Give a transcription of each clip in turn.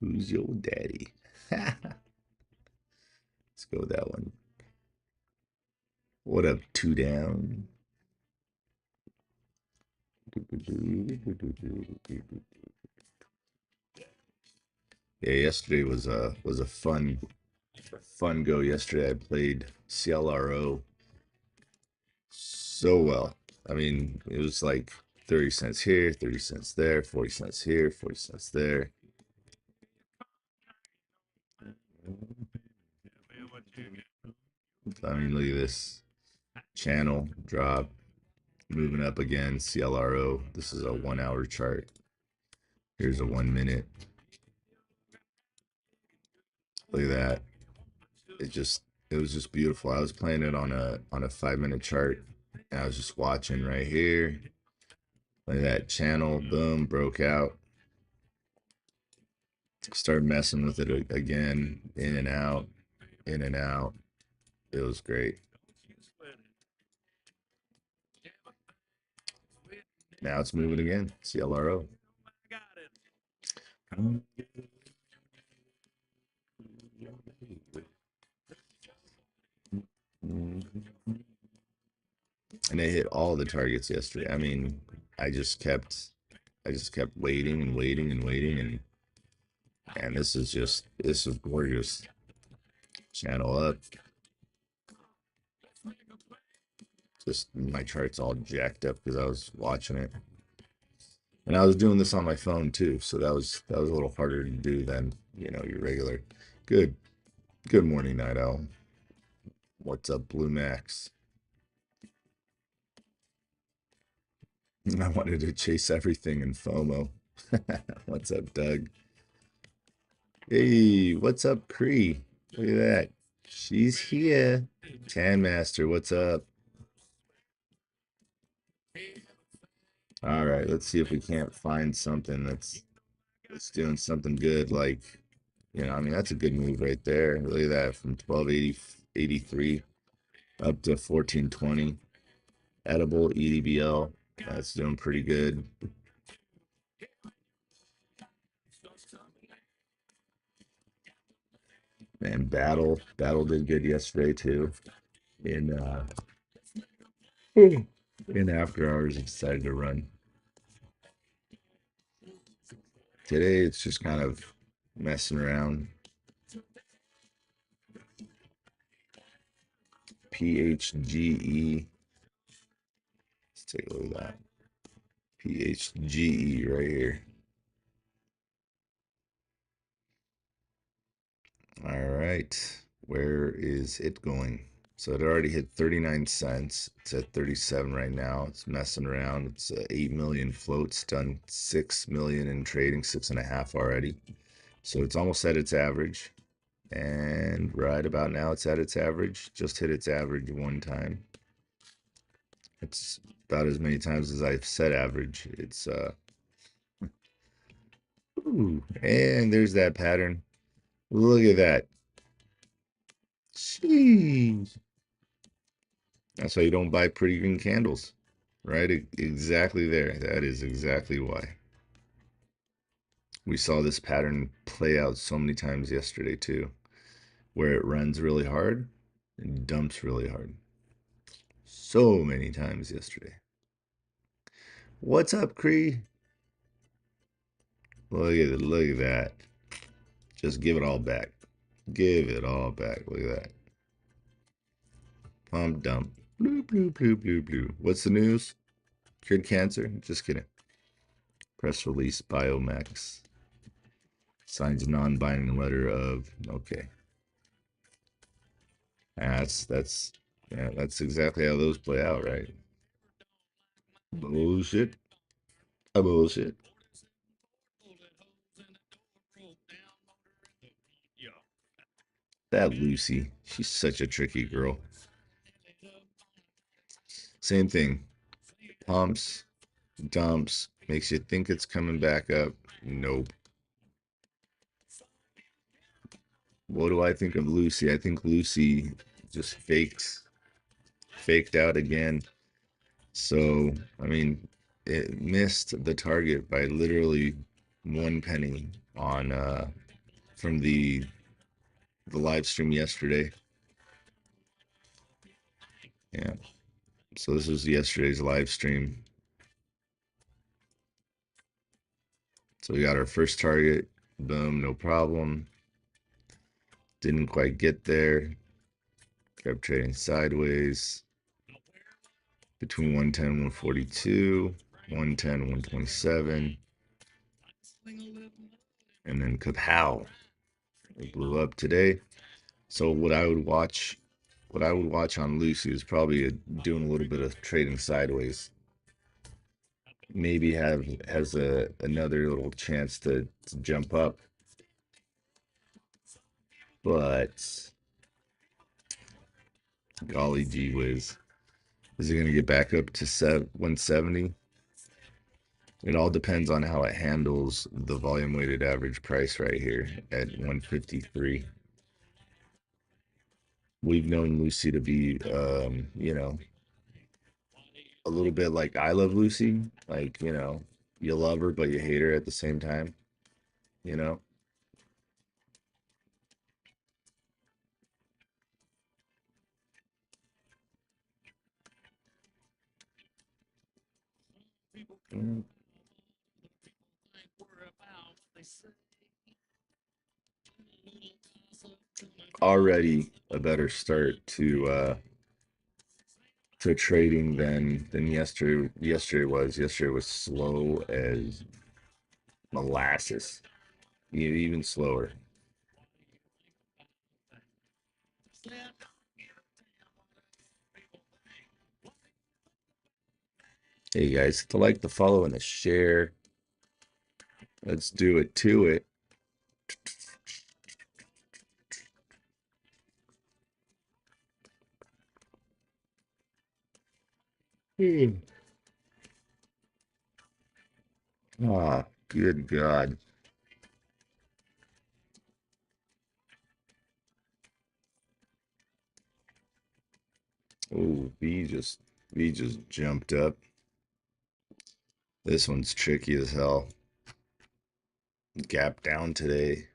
Who's your daddy? Let's go with that one. What up, two down? Yeah, yesterday was a fun go. Yesterday I played CLRO so well. I mean, it was like 30 cents here, 30 cents there, 40 cents here, 40 cents there. I mean, look at this channel drop, moving up again. CLRO. This is a 1 hour chart. Here's a 1 minute. Look at that. It was just beautiful. I was playing it on a 5 minute chart. And I was just watching right here. Look at that channel, boom, broke out. Started messing with it again, in and out, in and out. It was great. Now it's moving again. CLRO. And they hit all the targets yesterday. I mean, I just kept waiting and waiting and waiting, and this is gorgeous. Channel up. Just my chart's all jacked up because I was watching it. And I was doing this on my phone too, so that was a little harder to do than, your regular. Good morning, Night Owl. What's up, Blue Max? I wanted to chase everything in FOMO. What's up, Doug? Hey, what's up, Cree? Look at that. She's here. Tan Master, what's up? All right, let's see if we can't find something that's doing something good. Like, I mean, that's a good move right there. Look at that, from 12.83 up to 14.20. Edible EDBL. That's doing pretty good. And Battle did good yesterday too. In after hours, it decided to run. Today it's just kind of messing around. PHGE. Let's take a look at that. PHGE right here. All right. Where is it going? So it already hit 39 cents. It's at 37 right now. It's messing around. It's 8 million floats, done 6 million in trading, 6.5 already. So it's almost at its average. And right about now it's at its average. Just hit its average one time. It's about as many times as I've said average. It's ooh, and there's that pattern. Look at that. Jeez. That's why you don't buy pretty green candles, right? Exactly there. That is exactly why. We saw this pattern play out so many times yesterday too, where it runs really hard and dumps really hard. So many times yesterday. What's up, Cree? Look at that. Just give it all back. Give it all back. Look at that. Pump dump. Blue, blue, blue, blue, blue. What's the news? Cured cancer? Just kidding. Press release, Biomax. Signs a non-binding letter of, okay. Yeah, that's exactly how those play out, right? Bullshit. A bullshit. That Lucy, she's such a tricky girl. Same thing. Pumps, dumps, makes you think it's coming back up. Nope. What do I think of Lucy? I think Lucy just faked out again. So, I mean, it missed the target by literally 1 penny on from the live stream yesterday. Yeah. So this was yesterday's live stream. So we got our first target. Boom, no problem. Didn't quite get there. Kept trading sideways between 110 and 142, 110 and 127. And then kapow. It blew up today. So what I would watch on Lucy is probably doing a little bit of trading sideways. Maybe has another little chance to jump up, but golly gee whiz, is it going to get back up to 170? It all depends on how it handles the volume weighted average price right here at 153. We've known Lucy to be, a little bit like I Love Lucy. Like, you love her, but you hate her at the same time, you know? Mm. Already a better start to trading than yesterday. Yesterday was slow as molasses, even slower. Hey guys, hit the like, the follow, and the share. Let's do it to it. Ah, good God. Oh, V just jumped up. This one's tricky as hell. Gap down today.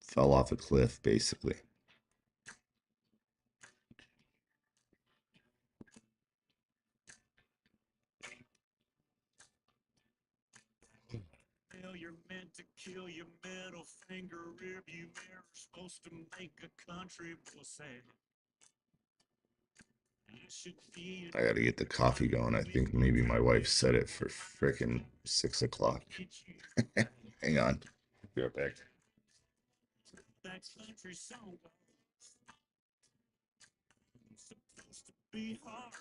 Fell off a cliff, basically. You're meant to kill your middle finger, rearview mirror, supposed to make a country pussy. I gotta get the coffee going. I think maybe my wife set it for frickin' 6 o'clock. Hang on. Be right back. Supposed to be hard.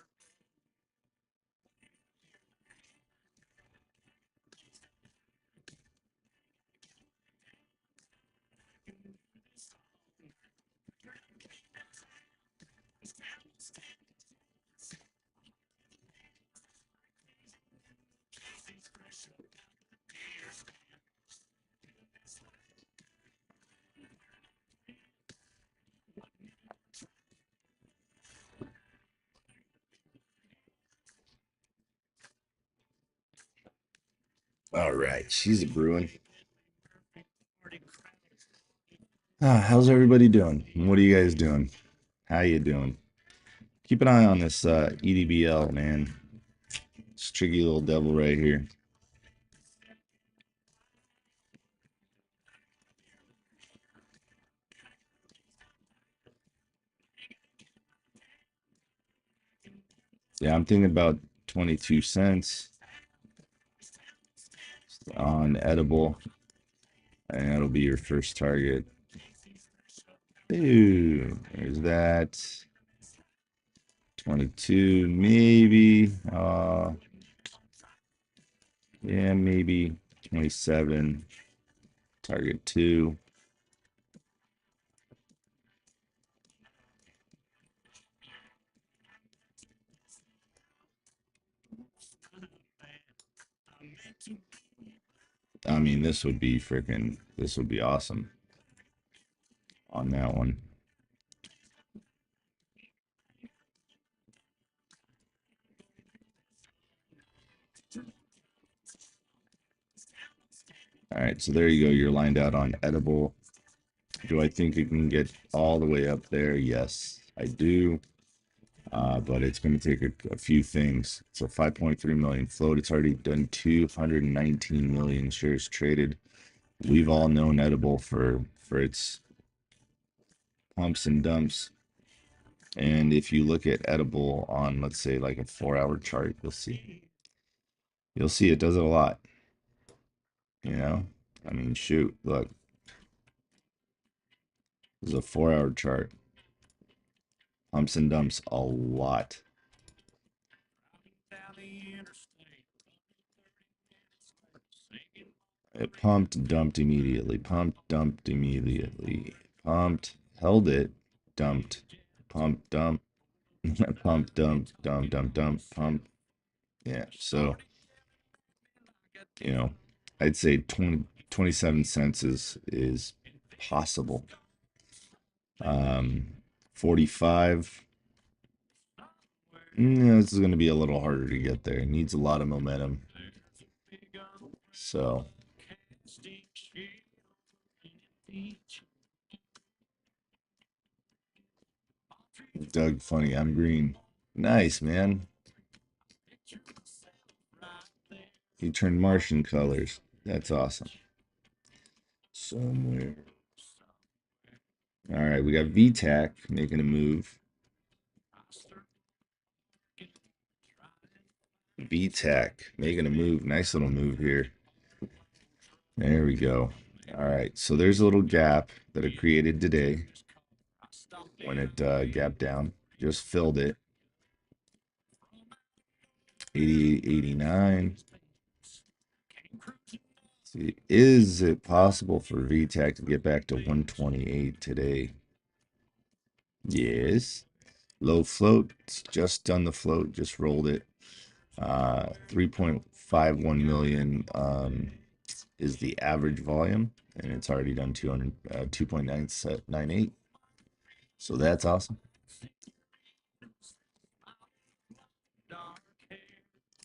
All right, she's a brewing. How's everybody doing? What are you guys doing? How you doing? Keep an eye on this EDBL, man. This tricky little devil right here. Yeah, I'm thinking about 22 cents on edible, and that'll be your first target. Ooh, there's that. 22, maybe. Yeah, maybe 27. Target 2. I mean, this would be awesome on that one. All right, so there you go. You're lined out on edible. Do I think it can get all the way up there? Yes, I do. But it's going to take a few things. So 5.3 million float. It's already done 219 million shares traded. We've all known edible for its pumps and dumps. And if you look at edible on, let's say, like a 4-hour chart, you'll see it does it a lot. You know, I mean, shoot, look, this is a 4-hour chart. Pumps and dumps a lot. It pumped, dumped immediately. Pumped, dumped immediately. Pumped, held it, dumped, pump, dump, pump, dump, dump, dump, dump, pump. Yeah, so, you know, I'd say 27 cents is possible. 45. This is going to be a little harder to get there. It needs a lot of momentum. So, Doug, funny. I'm green. Nice, man. He turned Martian colors. That's awesome. Somewhere. All right, we got VTAC making a move. VTAC making a move. Nice little move here. There we go. All right, so there's a little gap that it created today when it gapped down. Just filled it. 88, 89. See, is it possible for VTAC to get back to 128 today? Yes. Low float. It's just done the float. Just rolled it. 3.51 million is the average volume, and it's already done 2.998. So that's awesome.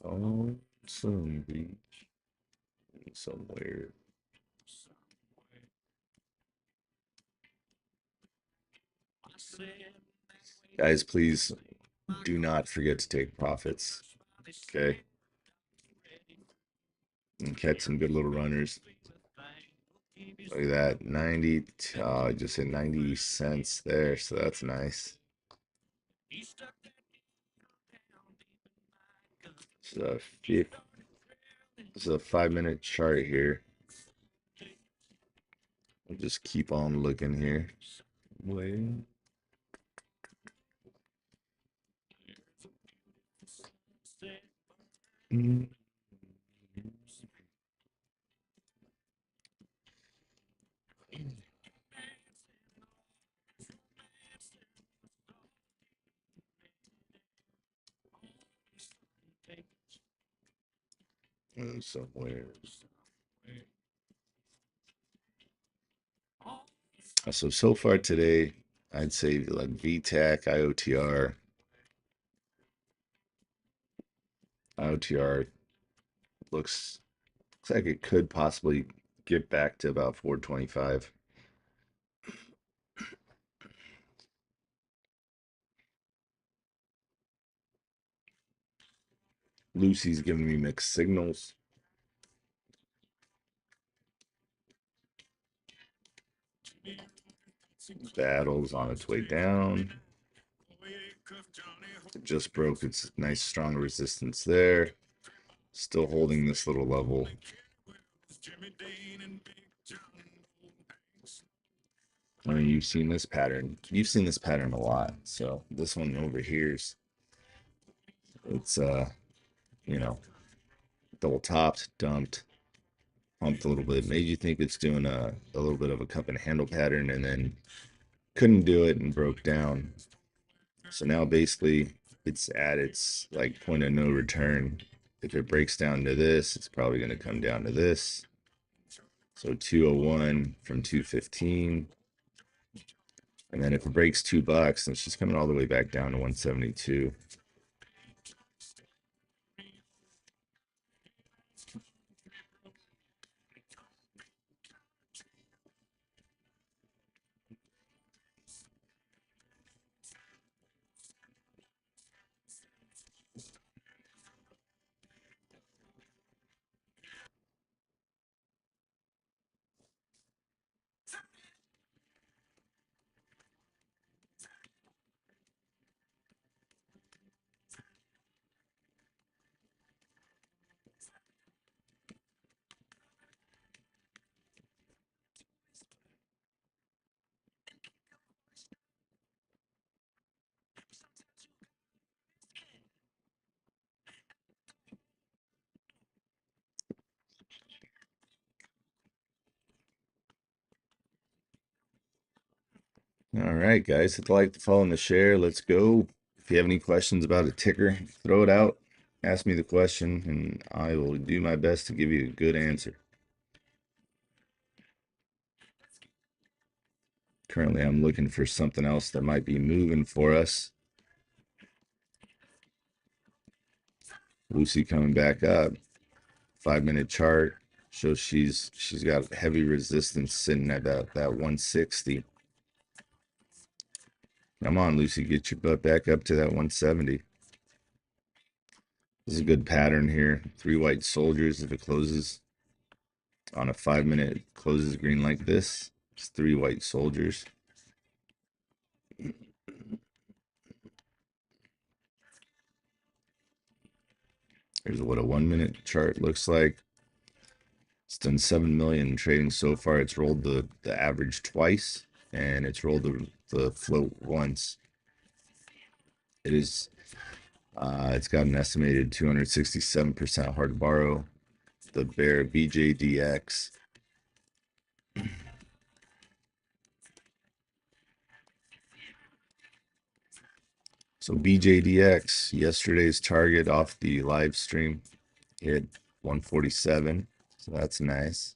Oh, somewhere. Guys, please do not forget to take profits. Okay. And catch some good little runners. Look at that. 90. I just hit 90 cents there, so that's nice. So this is a 5-minute chart here. We'll just keep on looking here. Wait. Somewhere. So far today, I'd say like VTAC, IOTR looks like it could possibly get back to about 425. Lucy's giving me mixed signals. Battle's on its way down. It just broke its nice strong resistance there. Still holding this little level. I mean, you've seen this pattern. You've seen this pattern a lot. So this one over here's it's you know, double topped, dumped, pumped a little bit, made you think it's doing a little bit of a cup and handle pattern, and then couldn't do it and broke down. So now basically it's at its like point of no return. If it breaks down to this, it's probably going to come down to this. So 201 from 215. And then if it breaks $2, then she's coming all the way back down to 172. All right, guys, hit the like, the follow, and the share. Let's go. If you have any questions about a ticker, throw it out. Ask me the question, and I will do my best to give you a good answer. Currently, I'm looking for something else that might be moving for us. Lucy coming back up. 5-minute chart shows she's got heavy resistance sitting at that 160. Come on, Lucy, get your butt back up to that 170. This is a good pattern here. 3 white soldiers. If it closes on a 5-minute, closes green like this, it's 3 white soldiers. Here's what a 1-minute chart looks like. It's done 7 million trading so far. It's rolled the average twice, and it's rolled the float once. It's got an estimated 267% hard to borrow. The bear BJDX. So BJDX, yesterday's target off the live stream, hit 147. So that's nice.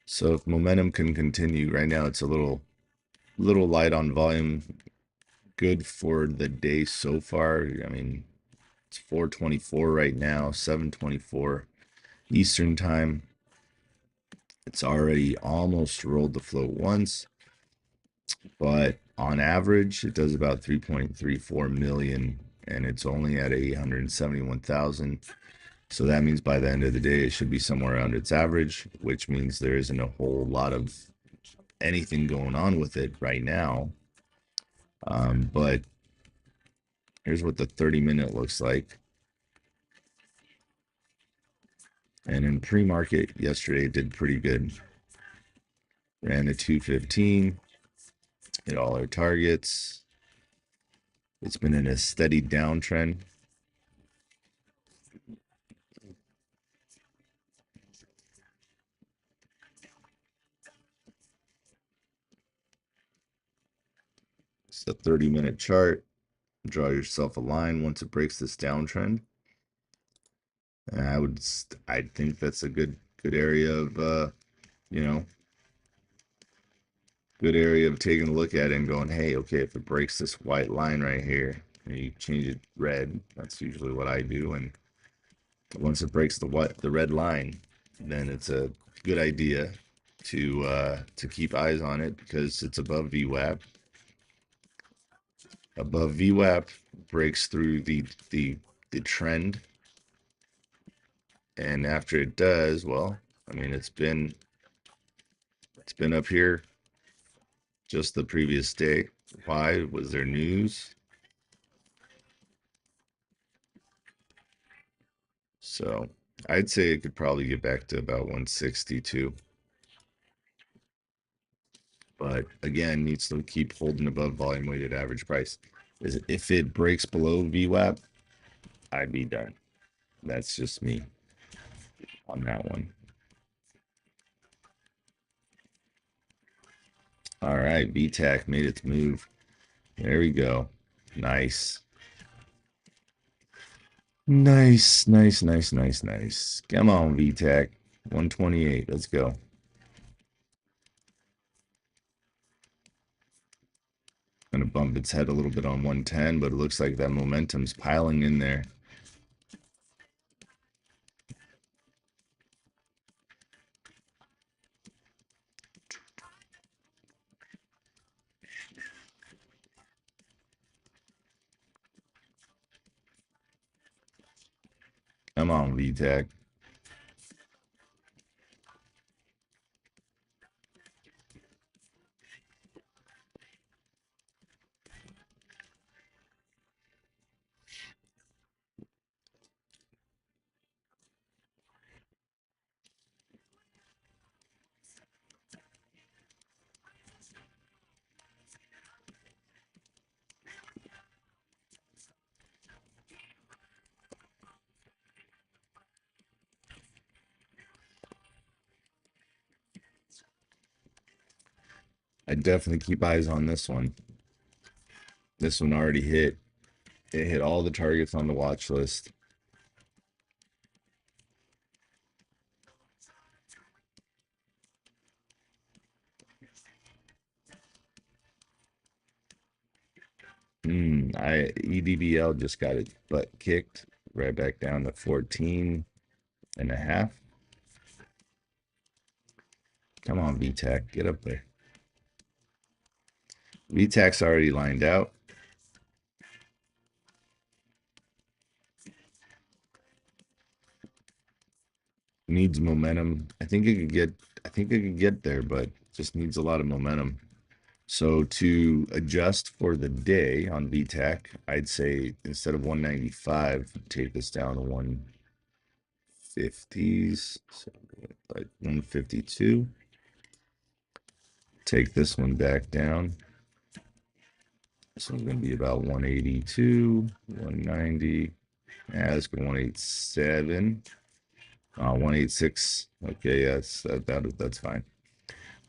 So if momentum can continue, right now it's a little light on volume. Good for the day so far. I mean, it's 4:24 right now, 7:24 Eastern time. It's already almost rolled the float once, but on average, it does about 3.34 million, and it's only at 871,000. So that means by the end of the day, it should be somewhere around its average, which means there isn't a whole lot of anything going on with it right now. But here's what the 30-minute looks like. And in pre-market yesterday, it did pretty good. Ran a 215, hit all our targets. It's been in a steady downtrend. It's a 30-minute chart. Draw yourself a line once it breaks this downtrend. And I think that's a good area of good area of taking a look at it and going, hey, okay, if it breaks this white line right here, and you change it red, that's usually what I do. And once it breaks the red line, then it's a good idea to keep eyes on it because it's above VWAP. Above VWAP breaks through the trend, and after it does, well, I mean it's been up here just the previous day. Why? Was there news? So I'd say it could probably get back to about 162. But again, needs to keep holding above volume weighted average price. If it breaks below VWAP, I'd be done. That's just me on that one. All right, VTAC made its move. There we go. Nice. Nice, nice, nice, nice, nice. Come on, VTAC. 128. Let's go. Gonna bump its head a little bit on 110, but it looks like that momentum's piling in there. Come on, VTAC. I definitely keep eyes on this one. This one already hit. It hit all the targets on the watch list. EDBL just got its butt kicked right back down to 14.5. Come on, VTAC, get up there. VTAC's already lined out. Needs momentum. I think it could get there, but just needs a lot of momentum. So to adjust for the day on VTAC, I'd say instead of 195, take this down to 150s, so like 152. Take this one back down. This one's going to be about 182, 190. Yeah, let's go 187. 186. Okay, yeah, that's fine.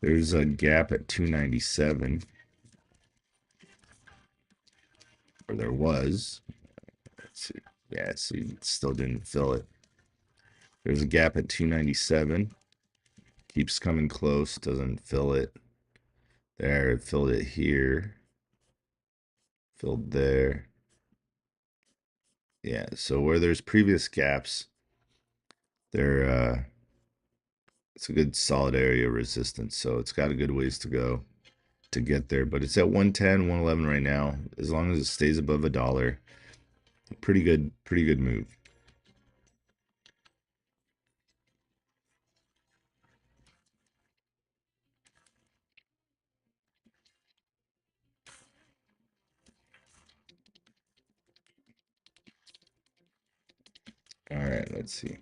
There's a gap at 297, or there was. Let's see. Yeah, see, it still didn't fill it. There's a gap at 297. Keeps coming close, doesn't fill it. There, it filled it here. Filled there. Yeah, so where there's previous gaps, there it's a good solid area of resistance. So it's got a good ways to go to get there, but it's at 110, 111 right now. As long as it stays above $1, pretty good move. All right, let's see.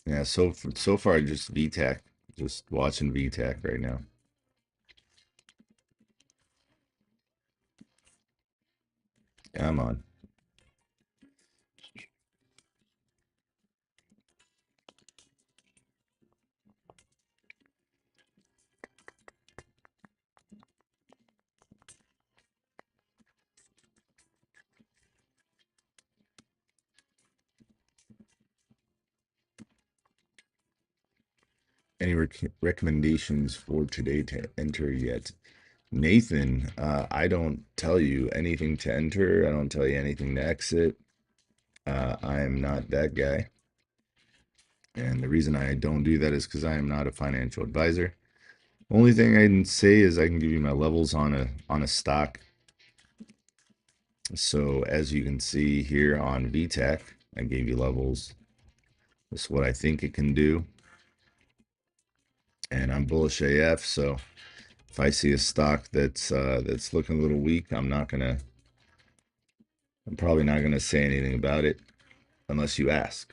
Yeah, so far just VTAC, just watching VTAC right now. Come on. Any recommendations for today to enter yet? Nathan, I don't tell you anything to enter. I don't tell you anything to exit. I am not that guy. And the reason I don't do that is because I am not a financial advisor. Only thing I can say is I can give you my levels on a stock. So as you can see here on VTAC, I gave you levels. This is what I think it can do. And I'm bullish AF, so if I see a stock that's looking a little weak, I'm probably not gonna say anything about it unless you ask.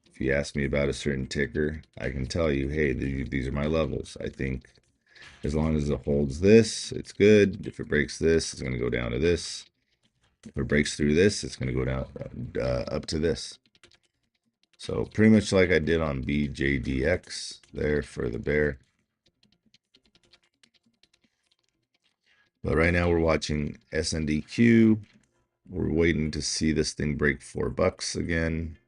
If you ask me about a certain ticker, I can tell you, hey, these are my levels. I think as long as it holds this, it's good. If it breaks this, it's gonna go down to this. If it breaks through this, it's gonna go down up to this. So pretty much like I did on BJDX there for the bear. But right now we're watching SNDQ. We're waiting to see this thing break $4 again.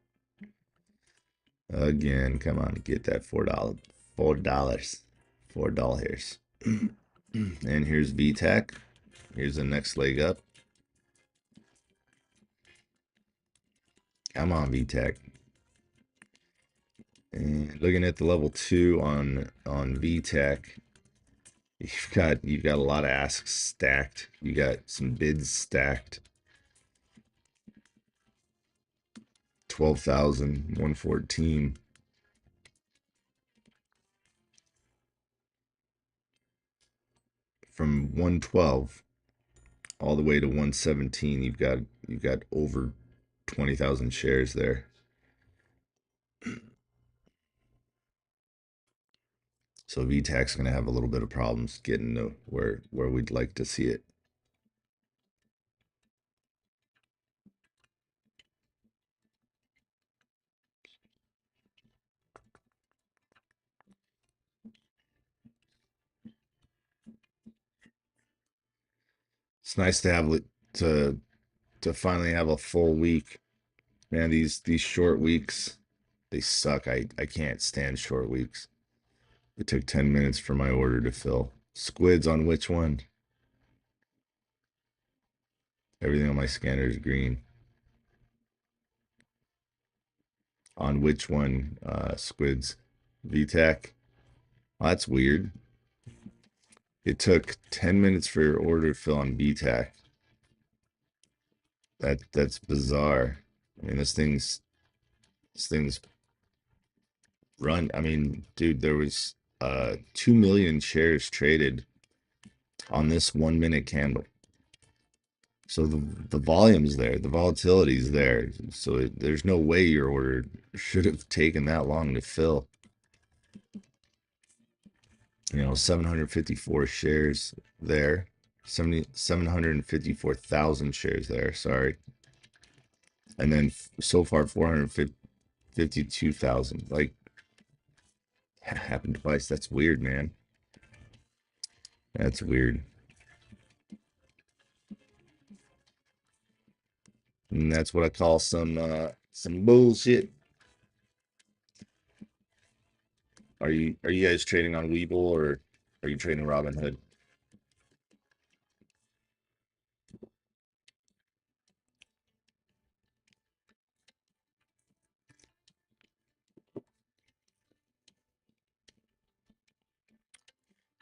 Again, come on, get that $4. $4. And here's VTAC. Here's the next leg up. Come on, VTAC. And looking at the level 2 on VTAC, you've got a lot of asks stacked. You got some bids stacked. 12,114. From 112 all the way to 117, you've got over 20,000 shares there. So VTAC's going to have a little bit of problems getting to where we'd like to see it. It's nice to have to to finally have a full week. Man, these short weeks, they suck. I can't stand short weeks. It took 10 minutes for my order to fill. Squids on which one? Everything on my scanner is green. On which one? Squids. VTAC. Well, that's weird. It took 10 minutes for your order to fill on VTAC. That's bizarre. I mean, this thing's run. I mean, dude, there was 2 million shares traded on this 1 minute candle. So the volume's there, the volatility's there. So there's no way your order should have taken that long to fill. 754 shares there. 754,000 shares there, sorry. And then so far 452,000. Like, happened twice. That's weird, man. That's weird. And that's what I call some bullshit. Are you guys trading on Webull, or are you trading Robinhood?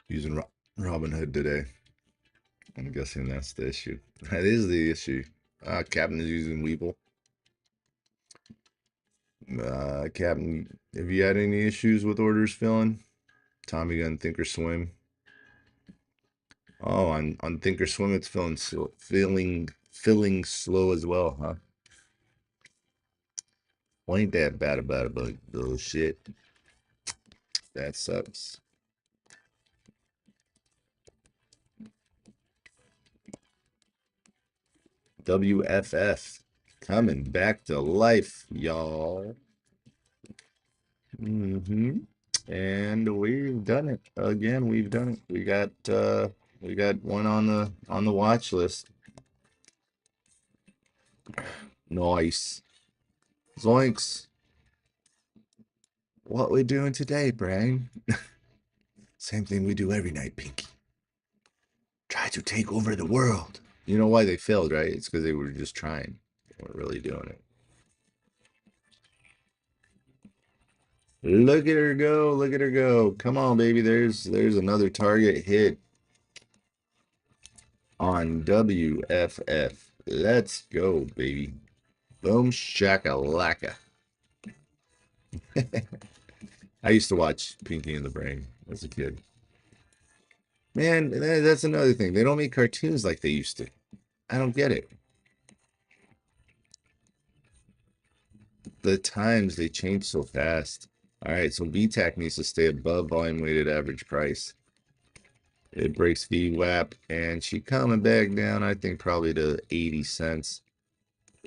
Using Robinhood today. I'm guessing that's the issue. That is the issue. Captain is using Webull. Captain, have you had any issues with orders filling? Tommy gun Thinkorswim. Oh, on Thinkorswim, it's filling slow as well, huh? Well, ain't that bad about it, but bullshit. That sucks. WFF coming back to life, y'all. And we've done it again. We've done it. We got one on the watch list. Nice. Zoinks. What we doing today, Brain? Same thing we do every night, Pinky. Try to take over the world. You know why they failed, right? It's because they were just trying. They weren't really doing it. Look at her go. Look at her go. Come on, baby. There's another target hit on WFF. Let's go, baby. Boom shakalaka. I used to watch Pinky and the Brain as a kid. Man, that's another thing. They don't make cartoons like they used to. I don't get it. The times, they change so fast. All right, so VTAC needs to stay above volume weighted average price. It breaks VWAP, and she coming back down, I think probably to 80 cents.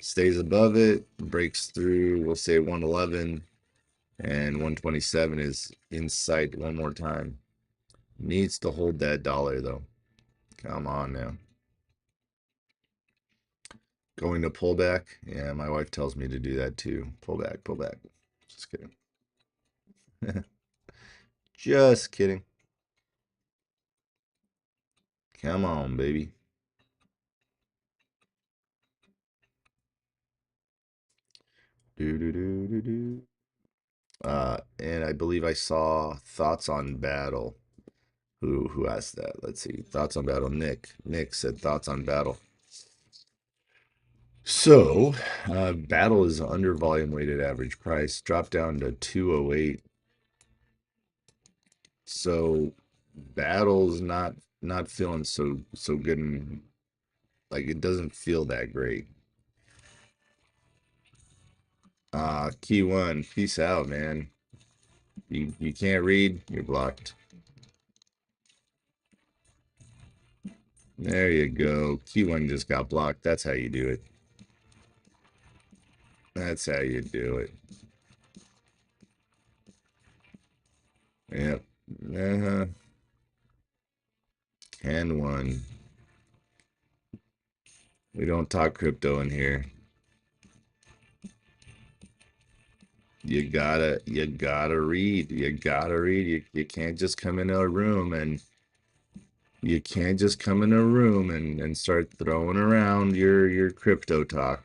Stays above it, breaks through, we'll say 111, and 127 is in sight one more time. Needs to hold that dollar, though. Come on now. Going to pullback? Yeah, my wife tells me to do that too. Pull back, pull back. Just kidding. Just kidding. Come on, baby. Do do do do do. And I believe I saw thoughts on battle. Who asked that? Let's see. Thoughts on battle. Nick said thoughts on battle. So, battle is under volume weighted average price, dropped down to 208. So, battle's not feeling so good, and like it doesn't feel that great. Key one, peace out, man. You can't read, you're blocked. There you go. Key one just got blocked. That's how you do it. That's how you do it. Yep. Uh-huh. Can one. We don't talk crypto in here. You gotta read. You gotta read. You can't just come in a room and you can't just come in a room and start throwing around your crypto talk.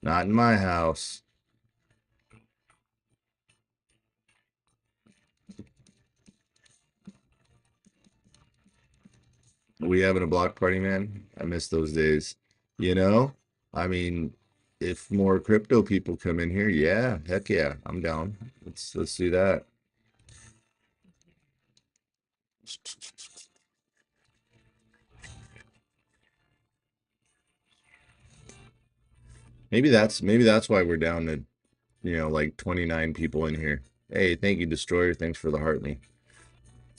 Not in my house. We having a block party, man? I miss those days. You know? I mean, if more crypto people come in here, yeah, heck yeah, I'm down. Let's do that. Maybe that's why we're down to, like 29 people in here. Hey, thank you, Destroyer. Thanks for the Hartley.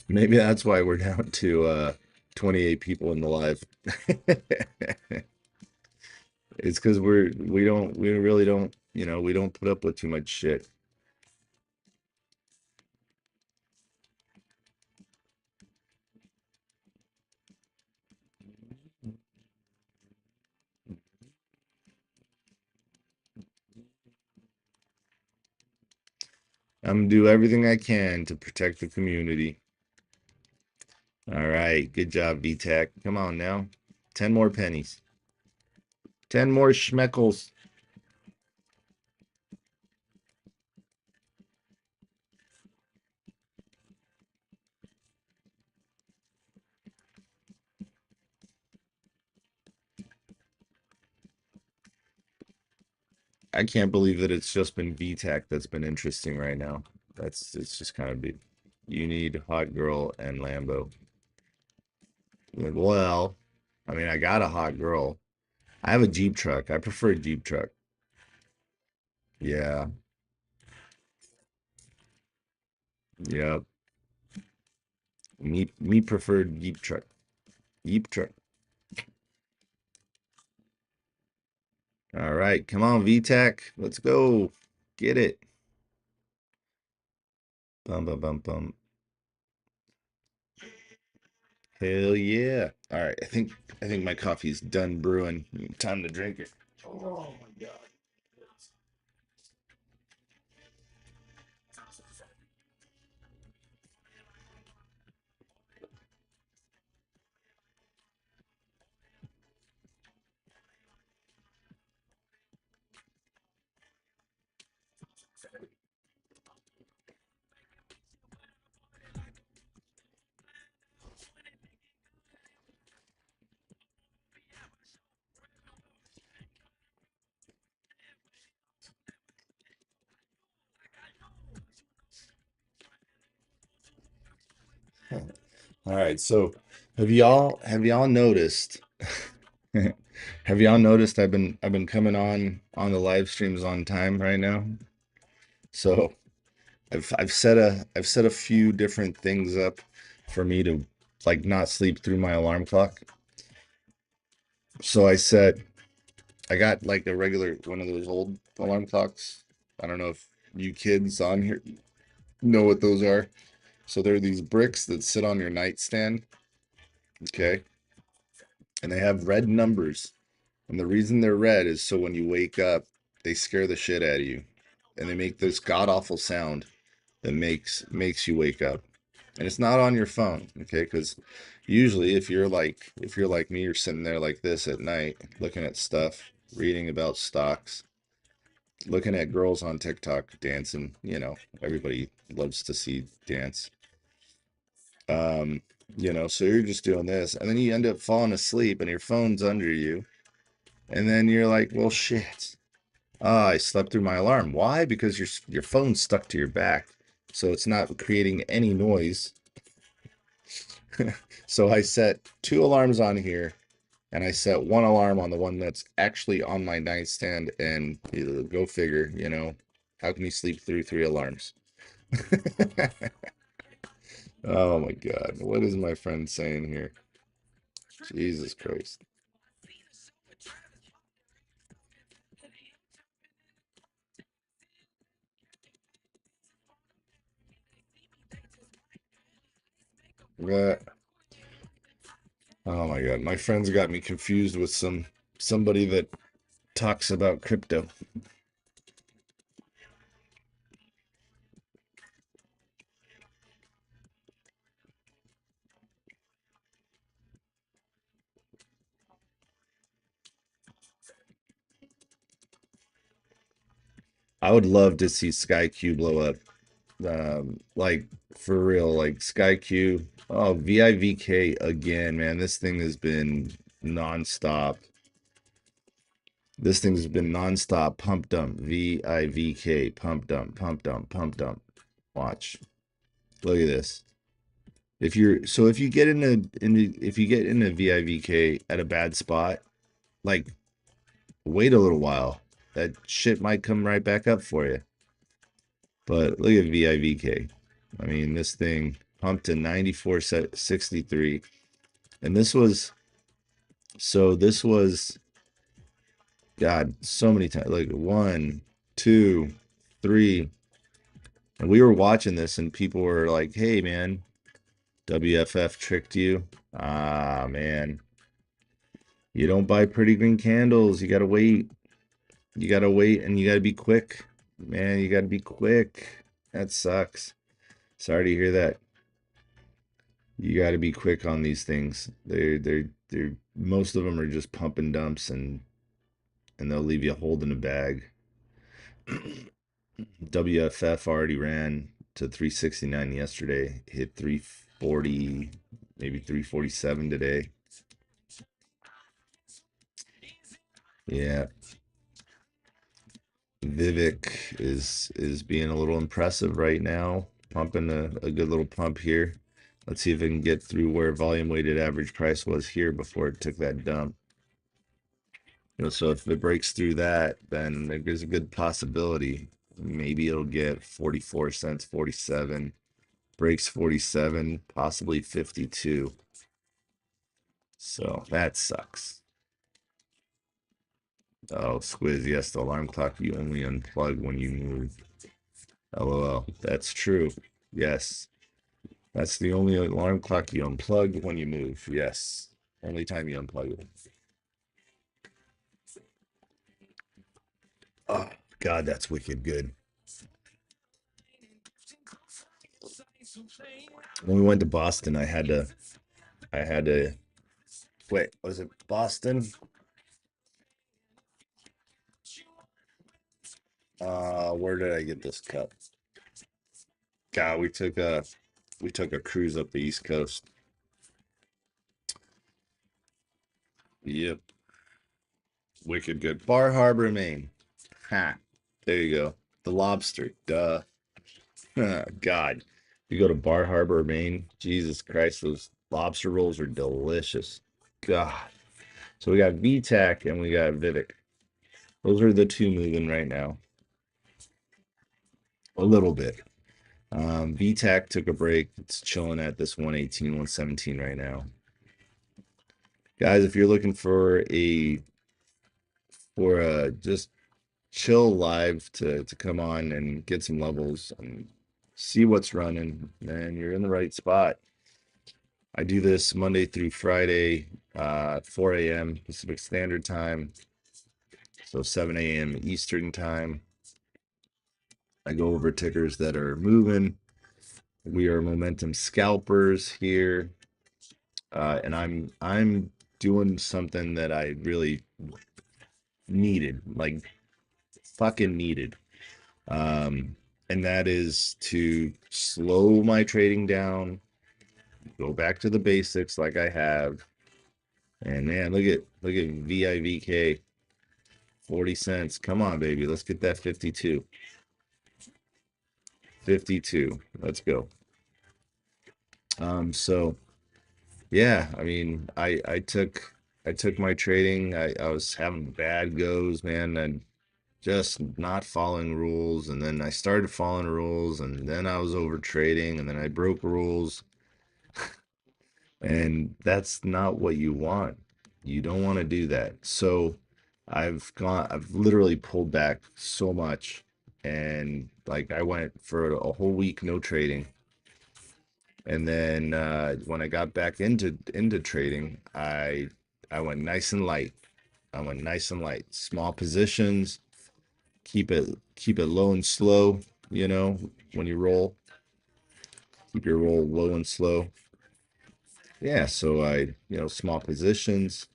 Maybe that's why we're down to 28 people in the live. It's because we really don't, we don't put up with too much shit. I'm gonna do everything I can to protect the community. All right, good job, VTech. Come on now. 10 more pennies. 10 more schmeckles. I can't believe that it's just been VTech that's been interesting right now. It's just kind of big. You need hot girl and Lambo. Well, I mean, I got a hot girl. I have a Jeep truck. I prefer a Jeep truck. Yeah. Yeah. Me preferred Jeep truck. Jeep truck. All right, come on, VTech. Let's go. Get it. Bum bum bum bum. Hell yeah. All right, I think my coffee's done brewing. Time to drink it. Oh my God. All right, so have y'all noticed have y'all noticed I've been coming on the live streams on time right now? So I've set a few different things up for me to like not sleep through my alarm clock. So I got like a regular one of those old alarm clocks. I don't know if you kids on here know what those are. So they're these bricks that sit on your nightstand, okay? And they have red numbers. And the reason they're red is so when you wake up, they scare the shit out of you. And they make this god awful sound that makes you wake up. And it's not on your phone, okay? Because usually if you're like me, you're sitting there like this at night, looking at stuff, reading about stocks, looking at girls on TikTok dancing. Everybody loves to see dance. Um, so you're just doing this, and then you end up falling asleep, and your phone's under you, and then you're like, well, shit. Ah, I slept through my alarm. Why? Because your phone's stuck to your back, so it's not creating any noise. So I set two alarms on here, and I set one alarm on the one that's actually on my nightstand. And go figure, how can you sleep through three alarms? Oh my God, what is my friend saying here? Jesus Christ. Uh, Oh my God. My friends got me confused with somebody that talks about crypto. I would love to see SkyQ blow up. Like for real, like SkyQ. Oh, VIVK again, man. This thing has been nonstop. This thing's been nonstop pump dump. VIVK pump dump, pump dump, pump dump. Watch. Look at this. If you get if you get into VIVK at a bad spot, like wait a little while. That shit might come right back up for you. But look at VIVK. I mean, this thing pumped to 94.63. And this was, God, so many times. Like one, two, three. And we were watching this and people were like, hey, man, WFF tricked you. Ah, man. You don't buy pretty green candles. You got to wait. You got to wait and you got to be quick. Man, you got to be quick. That sucks. Sorry to hear that. You got to be quick on these things. They're most of them are just pump and dumps and they'll leave you holding a bag. WFF already ran to 369 yesterday, hit 340, maybe 347 today. Yeah, Vivek is being a little impressive right now, pumping a good little pump here. Let's see if it can get through where volume weighted average price was here before it took that dump. You know, so if it breaks through that, then there's a good possibility. Maybe it'll get 44 cents, 47, breaks 47, possibly 52. So that sucks. Oh, Squiz, yes, the alarm clock you only unplug when you move. LOL. That's true. Yes. That's the only alarm clock you unplug when you move. Yes. Only time you unplug it. Oh, God, that's wicked good. When we went to Boston, I had to wait, was it Boston? Where did I get this cup? God, we took a cruise up the East Coast. Yep. Wicked good. Bar Harbor, Maine. Ha. There you go. The lobster. Duh. God. You go to Bar Harbor, Maine. Jesus Christ, those lobster rolls are delicious. God. So we got VTAC and we got Vivek. Those are the two moving right now. A little bit. VTAC took a break. It's chilling at this 118, 117 right now. Guys, if you're looking for a just chill live to come on and get some levels and see what's running, then you're in the right spot. I do this Monday through Friday, 4 a.m. Pacific Standard Time, so 7 a.m. Eastern Time. I go over tickers that are moving. We are momentum scalpers here, and I'm doing something that I really needed, like fucking needed. And that is to slow my trading down, go back to the basics like I have. And man, look at VIVK, 40 cents. Come on, baby. Let's get that 52. 52. Let's go. So yeah, I mean, I took my trading. I was having bad goes, man, and just not following rules. And then I started following rules, and then I was over trading, and then I broke rules. And that's not what you want. You don't want to do that. So I've literally pulled back so much. And like I went for a whole week no trading. And then when I got back into trading, I went nice and light. I went nice and light. Small positions, keep it low and slow, you know, when you roll, keep your roll low and slow. Yeah, so small positions,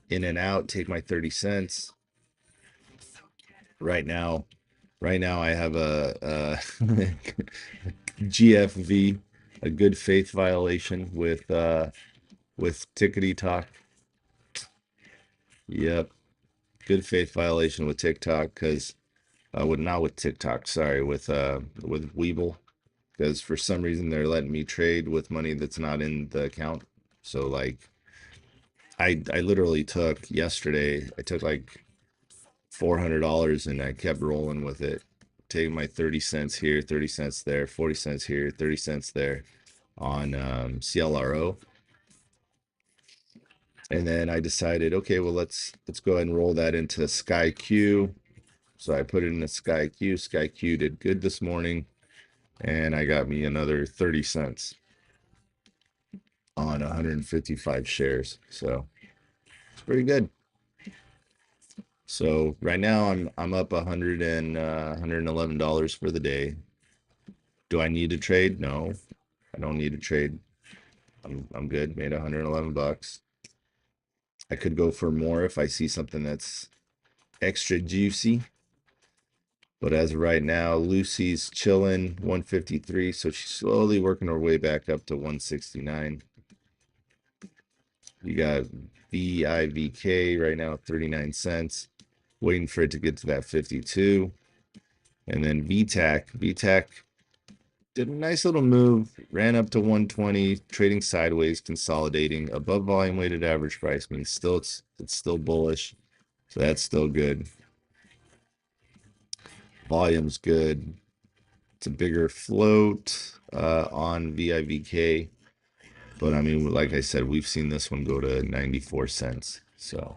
in and out, take my 30 cents. Right now, right now I have a GFV, a good faith violation with Tickety Talk. Yep, good faith violation with TikTok because with not with TikTok, sorry, with Weeble, because for some reason they're letting me trade with money that's not in the account. So like I literally took yesterday, I took like $400 and I kept rolling with it, taking my 30 cents here, 30 cents there, 40 cents here, 30 cents there on CLRO. And then I decided, okay, well let's go ahead and roll that into SkyQ. So I put it in the SkyQ. SkyQ did good this morning, and I got me another 30 cents on 155 shares. So it's pretty good. So right now I'm up 111 for the day. Do I need to trade? No, I don't need to trade. I'm good. Made 111 bucks. I could go for more if I see something that's extra juicy. But as of right now, Lucy's chilling 153, so she's slowly working her way back up to 169. You got VIVK right now, 39 cents, waiting for it to get to that 52. And then VTAC did a nice little move, ran up to 120, trading sideways, consolidating above volume weighted average price means still it's still bullish. So that's still good. Volume's good. It's a bigger float on VIVK. But I mean, like I said, we've seen this one go to 94 cents. So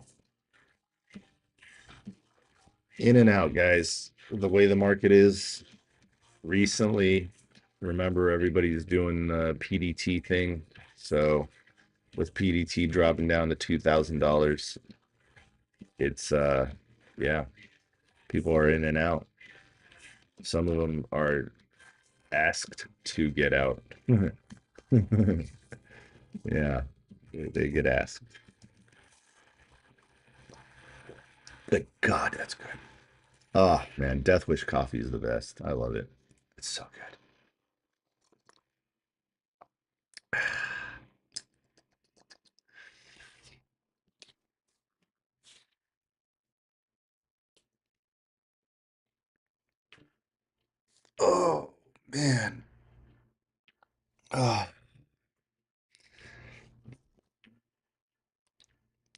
in and out, guys. The way the market is recently, remember everybody's doing the PDT thing. So with PDT dropping down to $2,000, it's yeah, people are in and out. Some of them are asked to get out. Yeah, they get asked. But God, that's good. Oh man, Death Wish coffee is the best. I love it. It's so good. Oh man. Oh,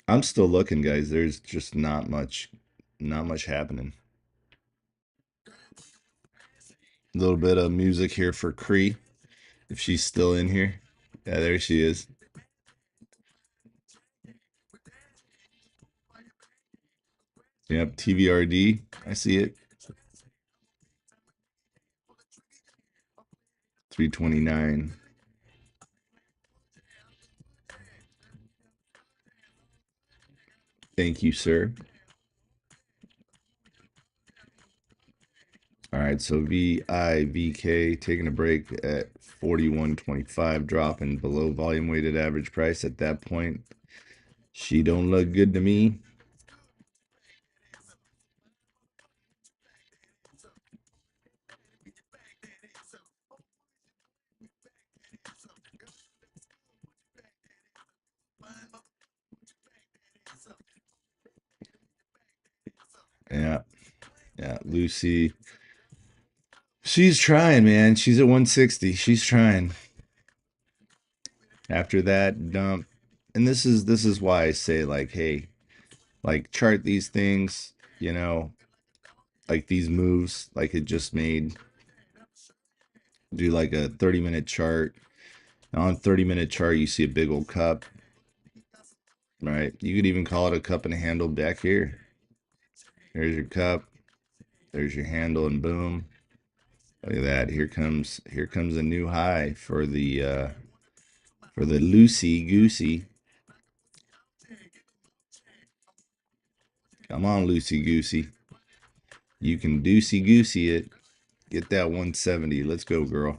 I'm still looking, guys. There's just not much happening. A little bit of music here for Cree, if she's still in here. Yeah, there she is. Yep, TVRD. I see it. 329. Thank you, sir. All right, so VIVK taking a break at 41.25, dropping below volume weighted average price at that point. She don't look good to me. Yeah, yeah. Lucy, she's trying, man. She's at 160. She's trying. After that dump, and this is why I say like, hey, like chart these things, you know, like these moves, like it just made. Do like a 30-minute chart. On 30-minute chart, you see a big old cup, right? You could even call it a cup and a handle back here. There's your cup. There's your handle, and boom. Look at that. Here comes a new high for the loosey goosey. Come on, loosey goosey. You can doosey goosey it. Get that 170. Let's go, girl.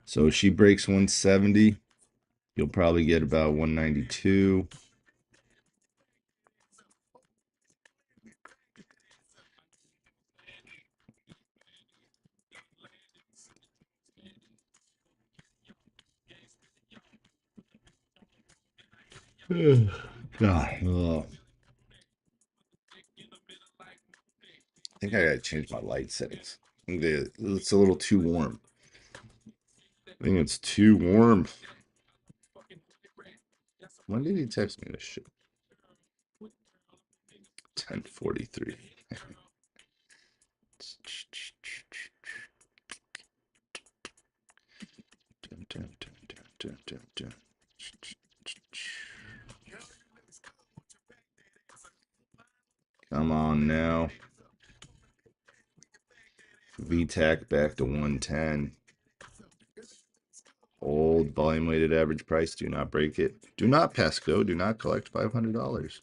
So she breaks 170. You'll probably get about 192. God, I think I gotta change my light settings. I think it's a little too warm. I think it's too warm. When did he text me this shit? 10:43. Come on now. VTAC back to 110. Old volume weighted average price. Do not break it. Do not pass go. Do not collect $500.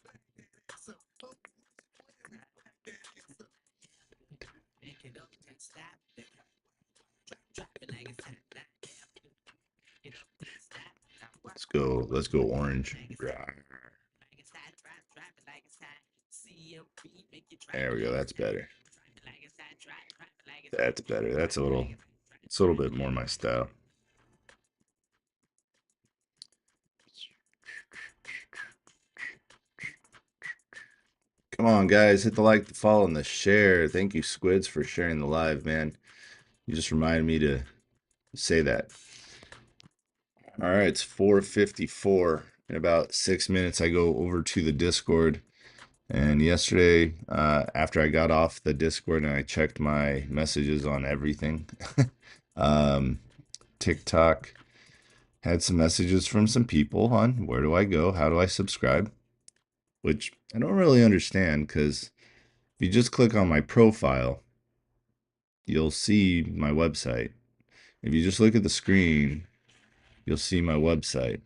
Let's go. Let's go orange. There we go. That's better. That's better. It's a little bit more my style. Come on, guys. Hit the like, the follow, and the share. Thank you, Squids, for sharing the live, man. You just reminded me to say that. All right, it's 4:54. In about 6 minutes, I go over to the Discord. And yesterday, after I got off the Discord and I checked my messages on everything, TikTok had some messages from some people on where do I go? How do I subscribe? Which I don't really understand because if you just click on my profile, you'll see my website. If you just look at the screen, you'll see my website.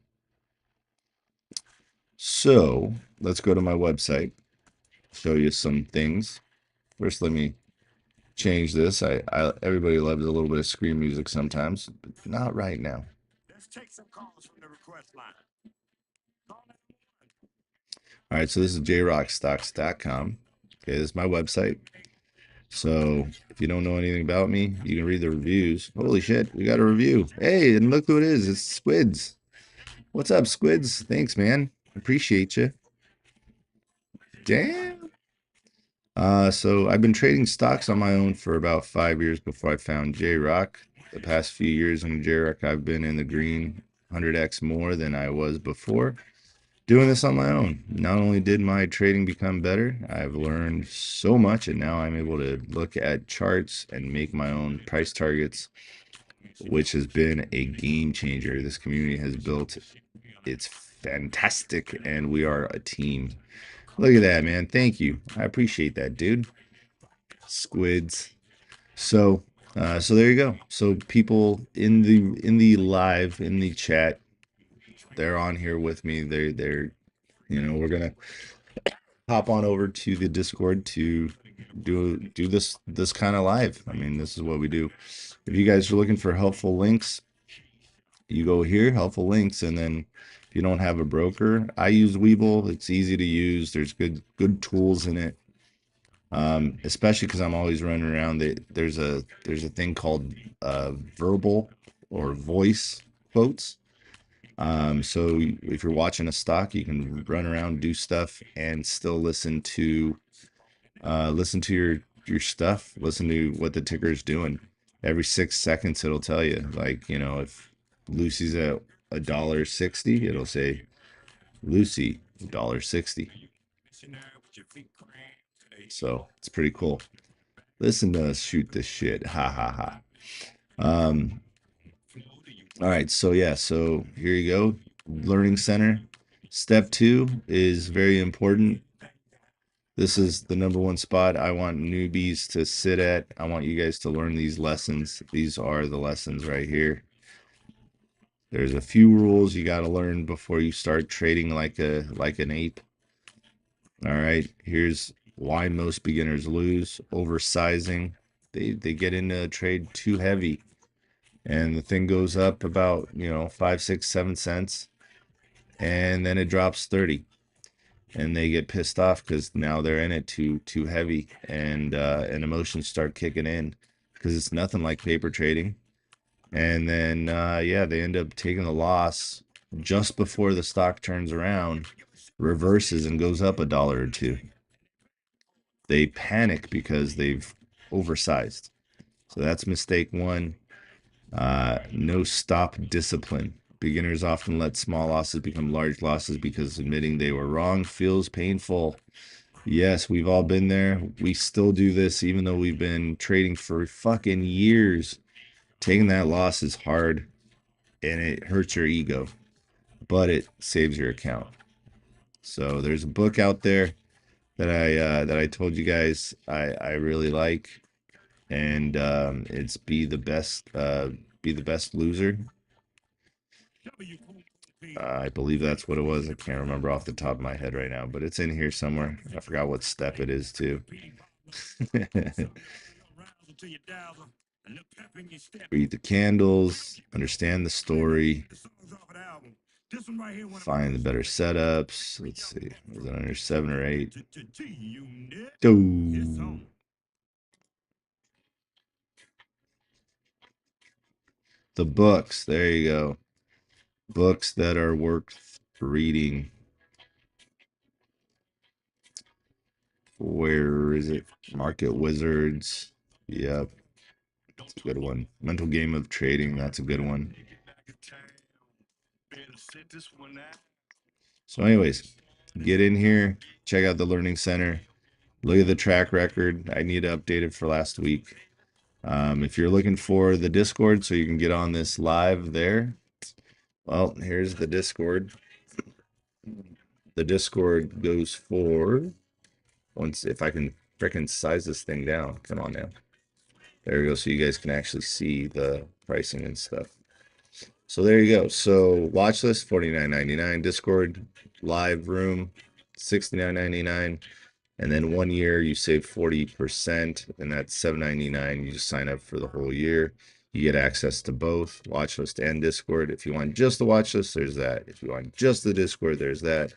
So let's go to my website, show you some things. First, let me change this. Everybody loves a little bit of screen music sometimes, but not right now. Let's take some calls from the request line. All right, so this is jrockstocks.com. Okay, this is my website. So if you don't know anything about me, you can read the reviews. Holy shit, we got a review. Hey, and look who it is. It's Squids. What's up, Squids? Thanks, man. Appreciate you. Damn. So I've been trading stocks on my own for about 5 years before I found J-Rock. The past few years in J-Rock, I've been in the green 100x more than I was before. Doing this on my own. Not only did my trading become better, I've learned so much, and now I'm able to look at charts and make my own price targets, which has been a game changer. This community has built. It's fantastic, and we are a team. Look at that, man. Thank you. I appreciate that, dude. Squids. So there you go. So people in the live, in the chat, they're on here with me. They're we're gonna hop on over to the Discord to do this kind of live. I mean, this is what we do. If you guys are looking for helpful links, you go here, helpful links, and then if you don't have a broker, I use Webull. It's easy to use. There's good tools in it. Especially because I'm always running around. There's a thing called verbal or voice quotes. So if you're watching a stock, you can run around, do stuff, and still listen to your stuff. Listen to what the ticker is doing. Every 6 seconds, it'll tell you. Like, if Lucy's at $1.60, it'll say Lucy $1.60. So it's pretty cool. Listen to us shoot this shit. Ha ha ha. All right, so yeah, so here you go. Learning Center, Step 2 is very important. This is the number one spot I want newbies to sit at. I want you guys to learn these lessons. These are the lessons right here. There's a few rules you got to learn before you start trading like an ape. All right, here's why most beginners lose: oversizing. They get into a trade too heavy, and the thing goes up about 5, 6, 7 cents, and then it drops 30, and they get pissed off because now they're in it too heavy, and emotions start kicking in because it's nothing like paper trading. And then yeah, they end up taking the loss just before the stock turns around, reverses, and goes up $1 or $2. They panic because they've oversized. So that's mistake one. No stop discipline. Beginners often let small losses become large losses because admitting they were wrong feels painful. Yes, we've all been there. We still do this even though we've been trading for fucking years. Taking that loss is hard and it hurts your ego, but it saves your account. So there's a book out there that I told you guys I really like, and it's Be the Best Loser. I believe that's what it was. I can't remember off the top of my head right now, but it's in here somewhere. I forgot what step it is too. Read the candles, understand the story, find the better setups. Let's see, was it under 7 or 8? Oh. The books, there you go. Books that are worth reading. Where is it? Market Wizards. Yep. That's a good one. Mental Game of Trading. That's a good one. So anyways, get in here. Check out the Learning Center. Look at the track record. I need to update it for last week. If you're looking for the Discord so you can get on this live there, well, here's the Discord. The Discord goes for, once, if I can frickin' size this thing down. Come on now. There we go. So you guys can actually see the pricing and stuff. So there you go. So watch list $49.99, Discord live room $69.99, and then 1 year you save 40%, and that's $7.99. You just sign up for the whole year. You get access to both watch list and Discord. If you want just the watch list, there's that. If you want just the Discord, there's that.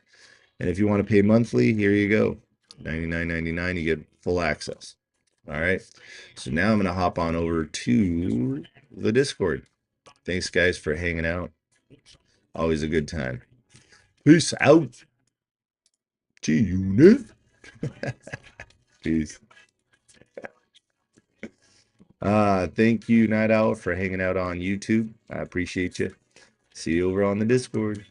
And if you want to pay monthly, here you go. $99.99, you get full access. All right. So now I'm going to hop on over to the Discord. Thanks, guys, for hanging out. Always a good time. Peace out. See you next. Peace. Thank you, Night Owl, for hanging out on YouTube. I appreciate you. See you over on the Discord.